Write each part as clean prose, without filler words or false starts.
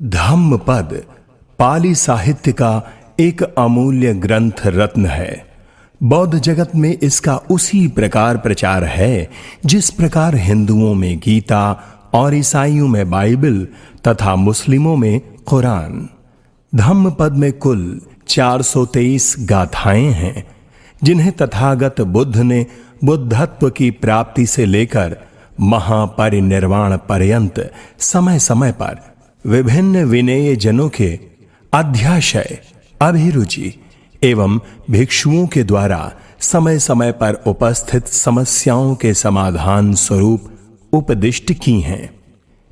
धम्मपद पाली साहित्य का एक अमूल्य ग्रंथ रत्न है। बौद्ध जगत में इसका उसी प्रकार प्रचार है जिस प्रकार हिंदुओं में गीता और ईसाइयों में बाइबल तथा मुस्लिमों में कुरान। धम्मपद में कुल 423 गाथाएं हैं जिन्हें तथागत बुद्ध ने बुद्धत्व की प्राप्ति से लेकर महापरिनिर्वाण पर्यंत समय समय पर विभिन्न विनेय जनों के अध्याशय, अभिरुचि एवं भिक्षुओं के द्वारा समय समय पर उपस्थित समस्याओं के समाधान स्वरूप उपदिष्ट की हैं।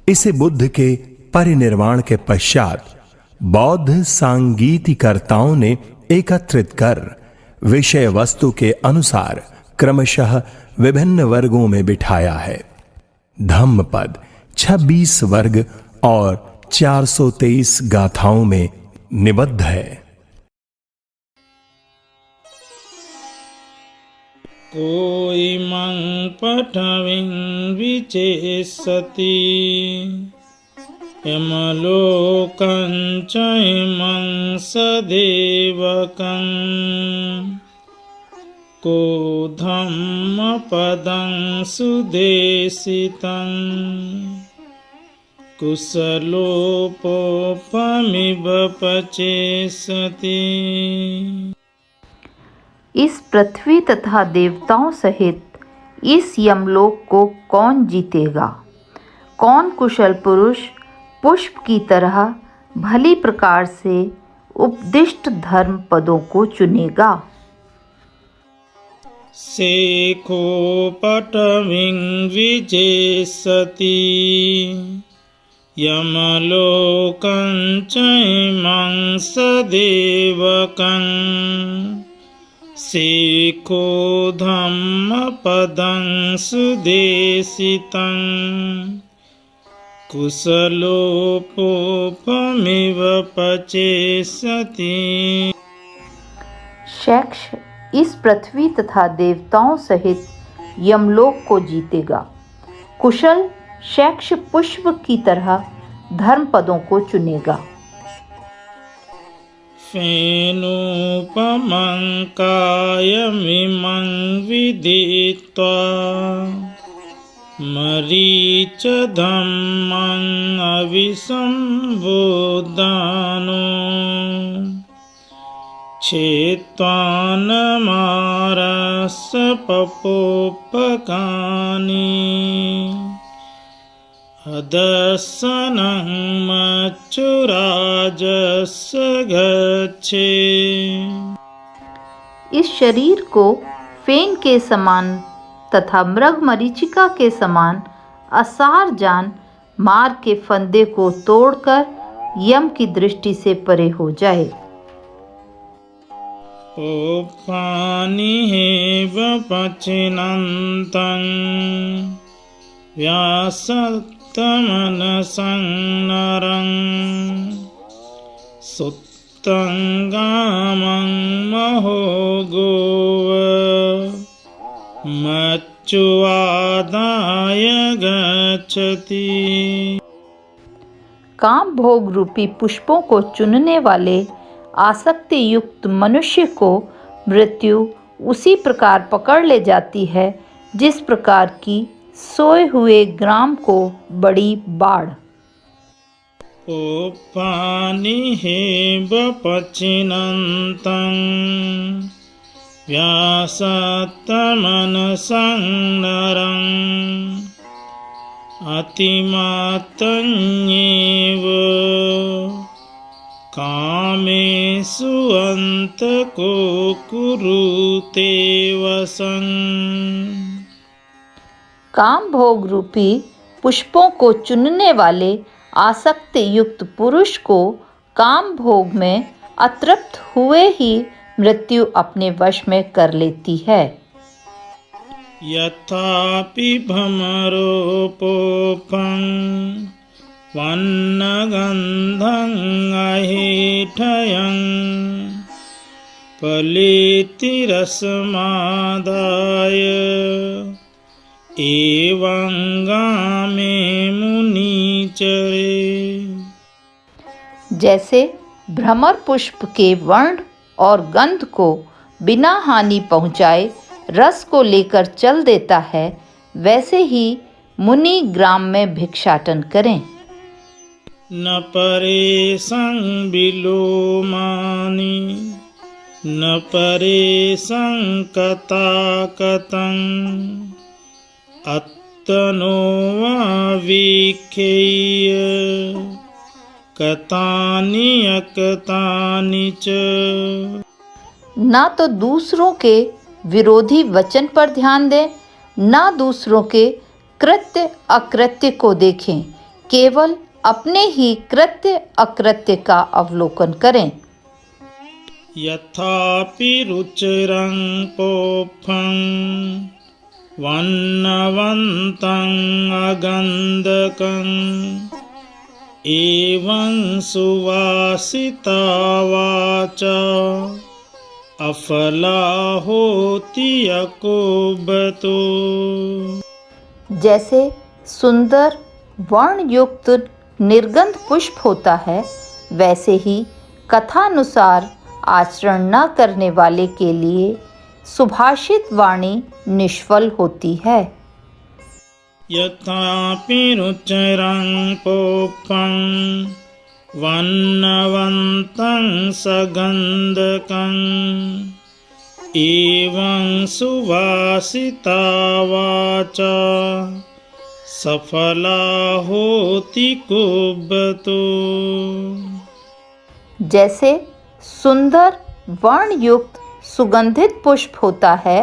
इसे बुद्ध के परिनिर्वाण के पश्चात बौद्ध सांगीतिकर्ताओं ने एकत्रित कर विषय वस्तु के अनुसार क्रमशः विभिन्न वर्गों में बिठाया है। धम्मपद 26 वर्ग और 423 गाथाओं में निबद्ध है। कोइमं पठविं विचेषति यमलोकं च इमं सदेवकं को धम्मपदं सुदेशितं कुशलोपोपमिव पचेषति। इस पृथ्वी तथा देवताओं सहित इस यमलोक को कौन जीतेगा? कौन कुशल पुरुष पुष्प की तरह भली प्रकार से उपदिष्ट धर्म पदों को चुनेगा? सेको पटविं विजेषति यमलोकं च इमं सदेवकं सेको धम्मपदं सुदेशितं कुशलोपोपमिव पचेषति। शैक्ष इस पृथ्वी तथा देवताओं सहित यमलोक को जीतेगा। कुशल शैक्ष पुष्प की तरह धर्म पदों को चुनेगा। फेनूपमं कायमिमं विदित्वा मरीच धम्मं अविसंबोधानो क्षेत्वानमारस्य पपोपकानि अदर्शनं मच्चुराजस्य गच्छे। इस शरीर को फेन के समान तथा मृग मरीचिका के समान असार जान मार के फंदे को तोड़कर यम की दृष्टि से परे हो जाए। ओपानिहेव पचिनन्तं व्यासत्तमनसं नरं सुत्तं गामं महोगोव मच्चुवादाय गच्छति। काम भोग रूपी पुष्पों को चुनने वाले आसक्ति युक्त मनुष्य को मृत्यु उसी प्रकार पकड़ ले जाती है जिस प्रकार की सोए हुए ग्राम को बड़ी बाढ़। ओपानिहेव पचिनन्तं व्यासत्तमनसं नरं अतिमात्तन्येव कामेषु अन्तको कुरुते वसन्। काम भोग रूपी पुष्पों को चुनने वाले आसक्ति युक्त पुरुष को काम भोग में अतृप्त हुए ही मृत्यु अपने वश में कर लेती है। यथापि भ्रमरोपोपं वन्नगन्धं अहेठयं फलेति रसमादाय एवं गामे मुनिचरे। जैसे भ्रमर पुष्प के वर्ण और गंध को बिना हानि पहुँचाए रस को लेकर चल देता है, वैसे ही मुनि ग्राम में भिक्षाटन करें। न परेशं विलोमानि न परेशं कताकतं अत्तनो वा वीक्षेय कतानि अकतानि च। ना तो दूसरों के विरोधी वचन पर ध्यान दें, ना दूसरों के कृत्य अकृत्य को देखें, केवल अपने ही कृत्य अकृत्य का अवलोकन करें। यथापि रुचिरं पोफं वन्नवन्तं अगन्धकं एवं सुवासिता वाचा अफला होति अकुबतो। जैसे सुंदर वर्णयुक्त निर्गंध पुष्प होता है, वैसे ही कथानुसार आचरण न करने वाले के लिए सुभाषित वाणी निष्फल होती है। यथापि रुचिरं पोफं वन्नवन्तं सगन्धकं एवं सुवासिता वाचा सफला होति कुबतो। जैसे सुंदर वर्णयुक्त सुगंधित पुष्प होता है,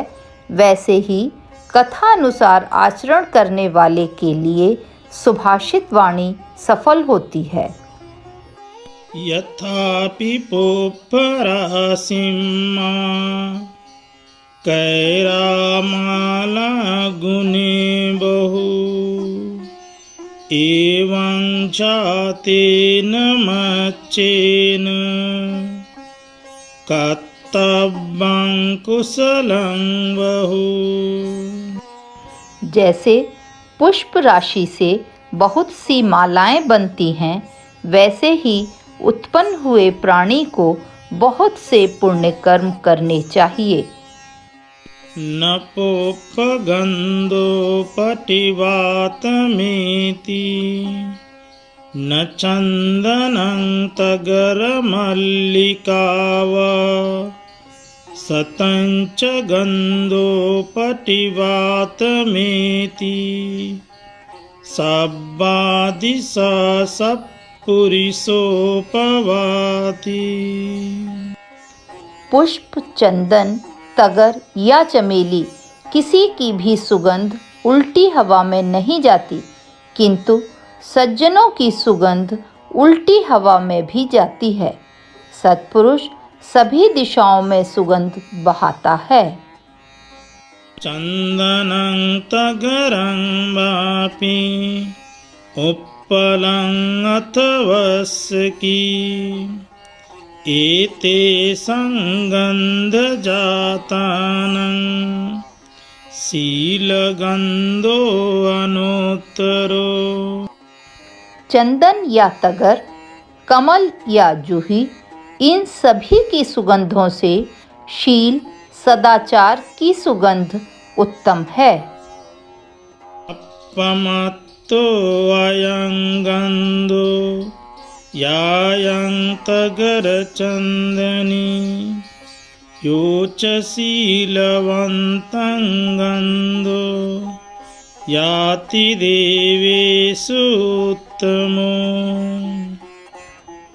वैसे ही कथानुसार आचरण करने वाले के लिए सुभाषित वाणी सफल होती है। यथापि पोपरासिम्मा कैरामाला गुणे बहु एवं जातेन मच्चेन कर्तव्यं कुशलं बहु। जैसे पुष्प राशि से बहुत सी मालाएं बनती हैं, वैसे ही उत्पन्न हुए प्राणी को बहुत से पुण्य कर्म करने चाहिए। न पोपगन्धो पटिवातमेति न चन्दनं तगरमल्लिका वा सतञ्च गन्धो पटिवातमेति सब्बादिशा पुरुषोपवाति। पुष्प, चंदन, तगर या चमेली किसी की भी सुगंध उल्टी हवा में नहीं जाती, किंतु सज्जनों की सुगंध उल्टी हवा में भी जाती है। सत्पुरुष सभी दिशाओं में सुगंध बहाता है। चंदनं तगरं वापि उत्पलं अथवस्की एते संगन्धजातानं शीलगन्धो अनुत्तरो। चंदन या तगर, कमल या जूही, इन सभी की सुगंधों से शील सदाचार की सुगंध उत्तम है। अपमत्तो अयं गन्धो यायं तगर चन्दनी यो च शीलवन्तं गन्धो याति देवेषु उत्तमो।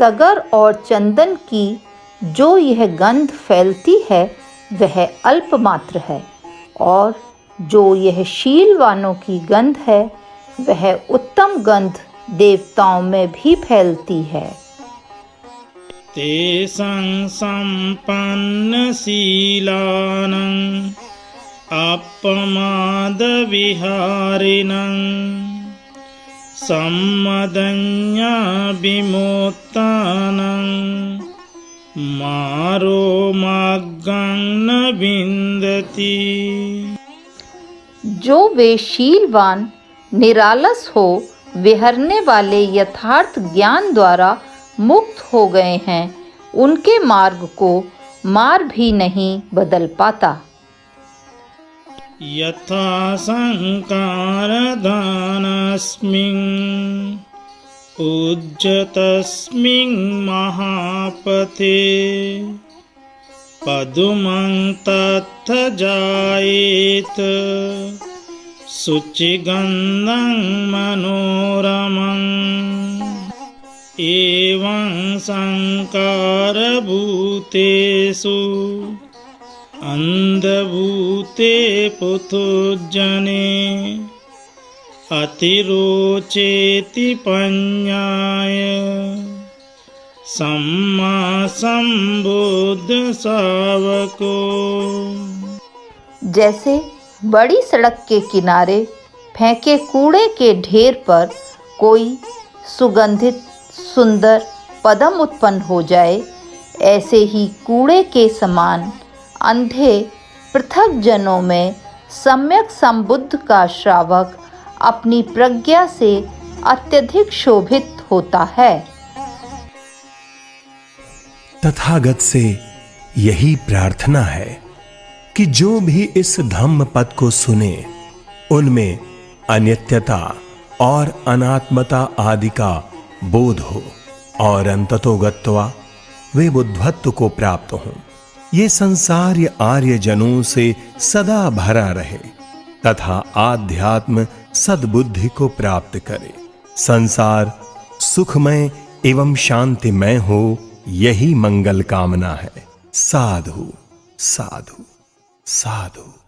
तगर और चंदन की जो यह गंध फैलती है वह अल्प मात्र है, और जो यह शीलवानों की गंध है वह उत्तम गंध देवताओं में भी फैलती है। तेषां सम्पन्नशीलानां अपमादविहारिणां सम्मदन्या विमोक्तानां मारो मार्गं न विन्दति। जो वे शीलवान निरालस हो विहरने वाले यथार्थ ज्ञान द्वारा मुक्त हो गए हैं उनके मार्ग को मार भी नहीं बदल पाता। यथा संकारदानस्मिन् उज्जतस्मिन् महापथे पदुमं तत्थ जायेत शुचिगन्धं मनोरमम् एवं संकारभूतेषु अंधभूते पुथुजने अतिरोचेति पඤ्ඤाय सम्मा संबुद्ध शावको। जैसे बड़ी सड़क के किनारे फेंके कूड़े के ढेर पर कोई सुगंधित सुंदर पदम उत्पन्न हो जाए, ऐसे ही कूड़े के समान अंधे पृथक जनों में सम्यक संबुद्ध का श्रावक अपनी प्रज्ञा से अत्यधिक शोभित होता है। तथागत से यही प्रार्थना है कि जो भी इस धम्म पद को सुने उनमें अनित्यता और अनात्मता आदि का बोध हो और अंततोगत्वा वे बुद्धत्व को प्राप्त हों। ये संसार ये आर्य जनों से सदा भरा रहे तथा आध्यात्म सद्बुद्धि को प्राप्त करे। संसार सुखमय एवं शांतिमय हो, यही मंगल कामना है। साधु साधु साधु।